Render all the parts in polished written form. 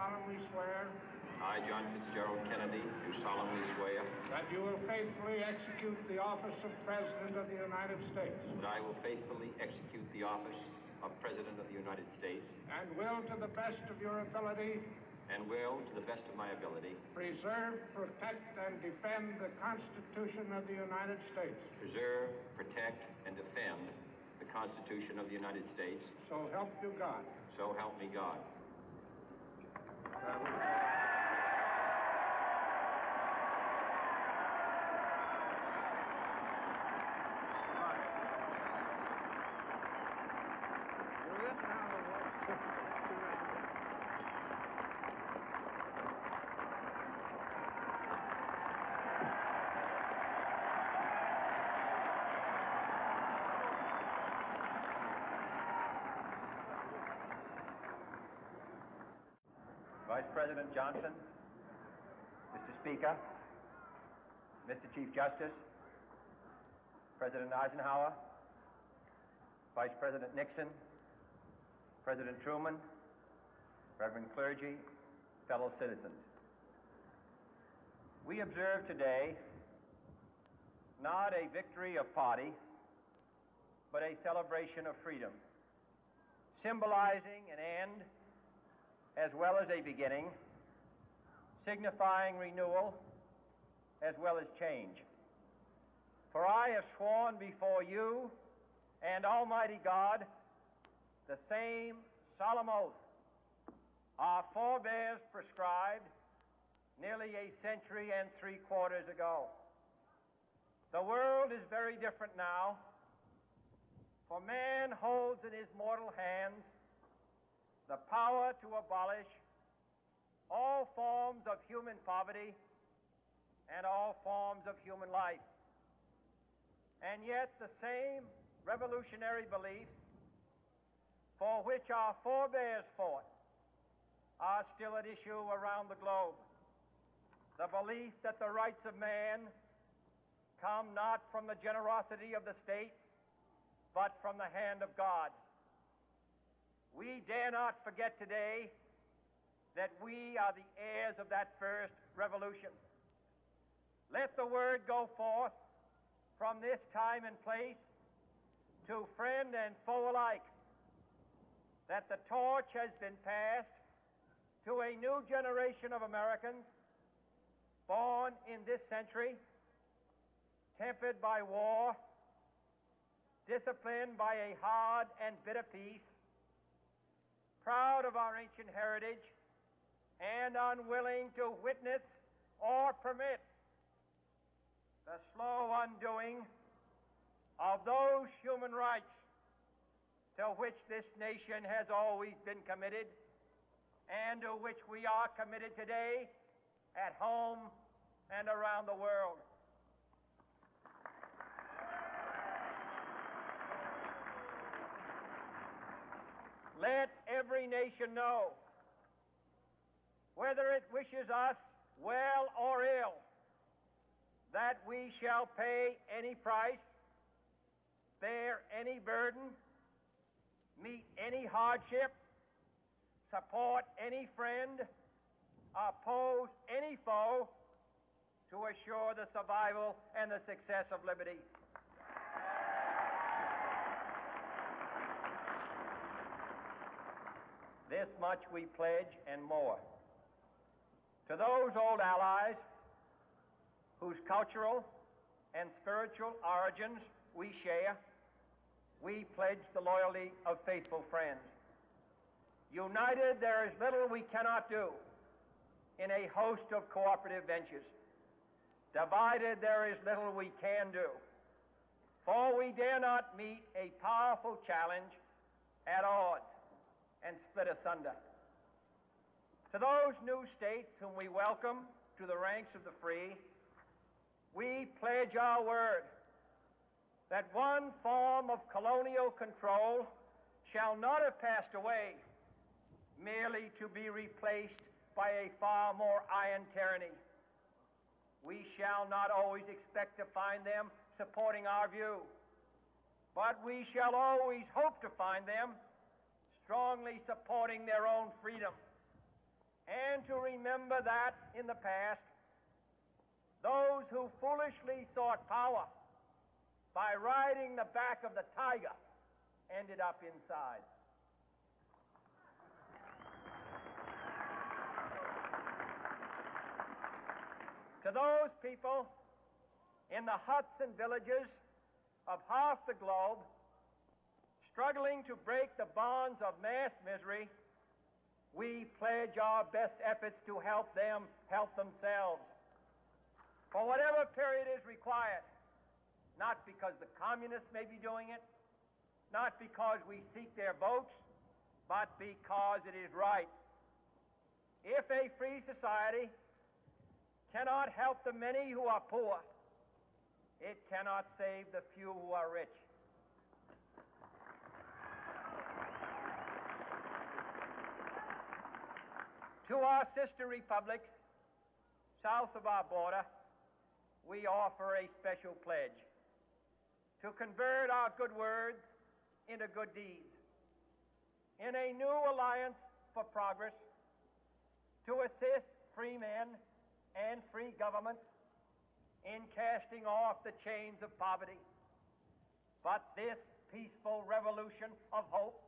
solemnly swear I, John Fitzgerald Kennedy, do solemnly swear that you will faithfully execute the office of President of the United States that I will faithfully execute the office of President of the United States and will, to the best of your ability, to the best of my ability, preserve, protect, and defend the Constitution of the United States. preserve, protect, and defend the Constitution of the United States. So help you God. So help me God. Vice President Johnson, Mr. Speaker, Mr. Chief Justice, President Eisenhower, Vice President Nixon, President Truman, Reverend clergy, fellow citizens. We observe today not a victory of party, but a celebration of freedom, symbolizing an end as well as a beginning, signifying renewal as well as change. For I have sworn before you and Almighty God the same solemn oath our forebears prescribed nearly a century and 3/4 ago. The world is very different now, for man holds in his mortal hands the power to abolish all forms of human poverty and all forms of human life. And yet the same revolutionary beliefs for which our forebears fought are still at issue around the globe. The belief that the rights of man come not from the generosity of the state, but from the hand of God. We dare not forget today that we are the heirs of that first revolution. Let the word go forth from this time and place to friend and foe alike that the torch has been passed to a new generation of Americans born in this century, tempered by war, disciplined by a hard and bitter peace, proud of our ancient heritage, and unwilling to witness or permit the slow undoing of those human rights to which this nation has always been committed and to which we are committed today at home and around the world. Let every nation know, whether it wishes us well or ill, that we shall pay any price, bear any burden, meet any hardship, support any friend, oppose any foe to assure the survival and the success of liberty. This much we pledge and more. To those old allies whose cultural and spiritual origins we share, we pledge the loyalty of faithful friends. United, there is little we cannot do in a host of cooperative ventures. Divided, there is little we can do, for we dare not meet a powerful challenge at odds and split asunder. To those new states whom we welcome to the ranks of the free, we pledge our word that one form of colonial control shall not have passed away merely to be replaced by a far more iron tyranny. We shall not always expect to find them supporting our view, but we shall always hope to find them strongly supporting their own freedom, and to remember that in the past, those who foolishly sought power by riding the back of the tiger ended up inside. To those people in the huts and villages of half the globe struggling to break the bonds of mass misery, we pledge our best efforts to help them help themselves for whatever period is required, not because the communists may be doing it, not because we seek their votes, but because it is right. If a free society cannot help the many who are poor, it cannot save the few who are rich. To our sister republics south of our border, we offer a special pledge to convert our good words into good deeds, in a new alliance for progress, to assist free men and free governments in casting off the chains of poverty. But this peaceful revolution of hope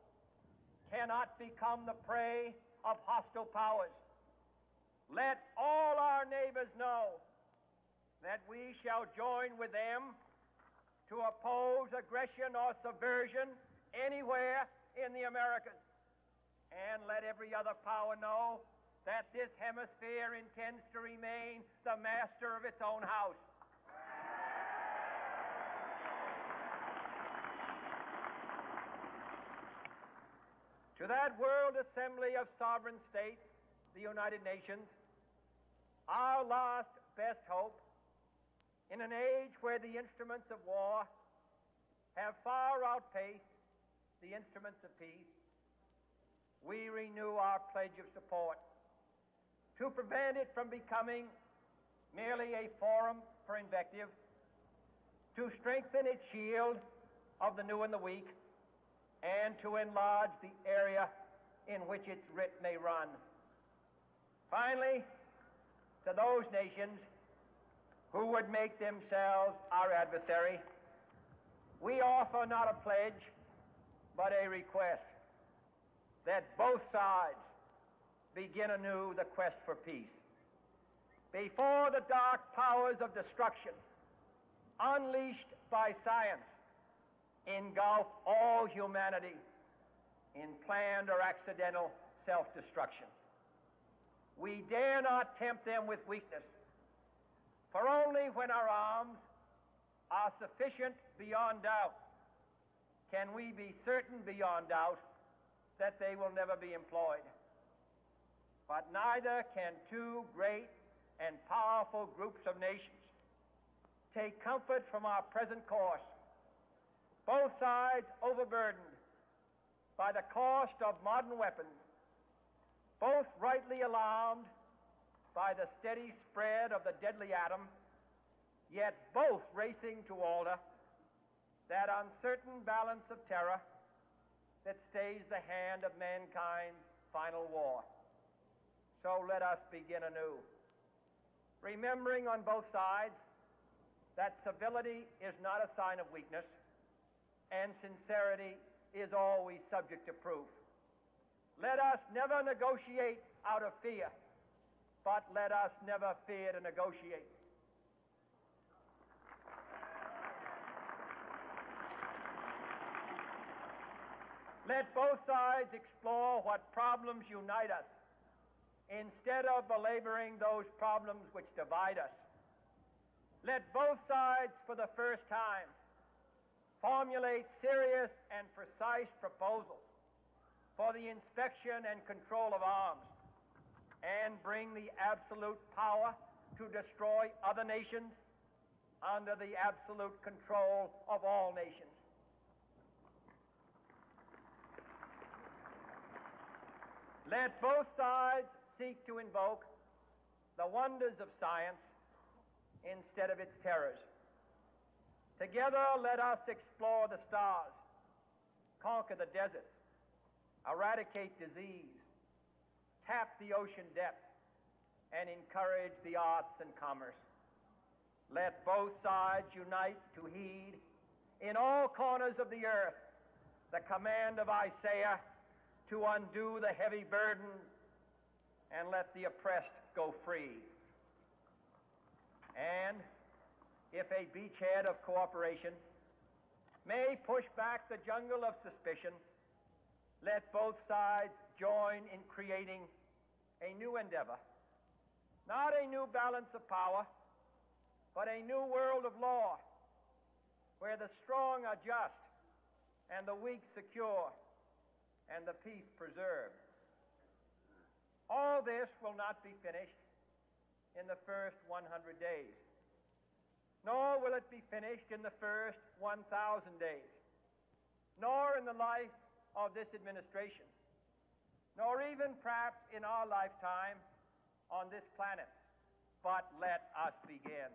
cannot become the prey of hostile powers. Let all our neighbors know that we shall join with them to oppose aggression or subversion anywhere in the Americas. And let every other power know that this hemisphere intends to remain the master of its own house. To that World Assembly of Sovereign States, the United Nations, our last best hope, in an age where the instruments of war have far outpaced the instruments of peace, we renew our pledge of support to prevent it from becoming merely a forum for invective, to strengthen its shield of the new and the weak, and to enlarge the area in which its writ may run. Finally, to those nations who would make themselves our adversary, we offer not a pledge, but a request that both sides begin anew the quest for peace. Before the dark powers of destruction, unleashed by science, engulf all humanity in planned or accidental self-destruction, we dare not tempt them with weakness, for only when our arms are sufficient beyond doubt can we be certain beyond doubt that they will never be employed. But neither can two great and powerful groups of nations take comfort from our present course, both sides overburdened by the cost of modern weapons, both rightly alarmed by the steady spread of the deadly atom, yet both racing to alter that uncertain balance of terror that stays the hand of mankind's final war. So let us begin anew, remembering on both sides that civility is not a sign of weakness, and sincerity is always subject to proof. Let us never negotiate out of fear, but let us never fear to negotiate. Let both sides explore what problems unite us, instead of belaboring those problems which divide us. Let both sides, for the first time, formulate serious and precise proposals for the inspection and control of arms, and bring the absolute power to destroy other nations under the absolute control of all nations. Let both sides seek to invoke the wonders of science instead of its terrors. Together, let us explore the stars, conquer the deserts, eradicate disease, tap the ocean depths, and encourage the arts and commerce. Let both sides unite to heed in all corners of the earth the command of Isaiah to undo the heavy burden and let the oppressed go free. And if a beachhead of cooperation may push back the jungle of suspicion, let both sides join in creating a new endeavor, not a new balance of power, but a new world of law, where the strong are just and the weak secure and the peace preserved. All this will not be finished in the first 100 days, nor will it be finished in the first 1,000 days, nor in the life of this administration, nor even perhaps in our lifetime on this planet. But let us begin.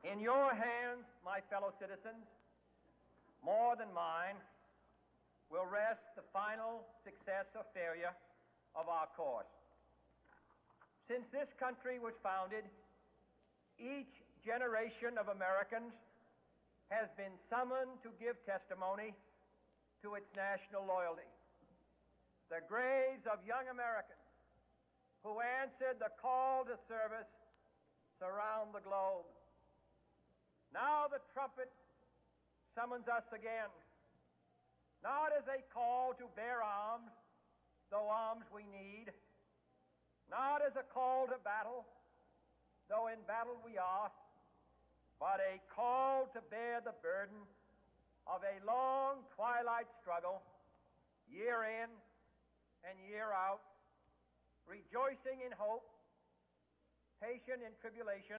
In your hands, my fellow citizens, more than mine, will rest the final success or failure of our course. Since this country was founded, each generation of Americans has been summoned to give testimony to its national loyalty. The graves of young Americans who answered the call to service surround the globe. Now the trumpet summons us again, not as a call to bear arms, though arms we need, not as a call to battle, though in battle we are, but a call to bear the burden of a long twilight struggle, year in and year out, rejoicing in hope, patient in tribulation,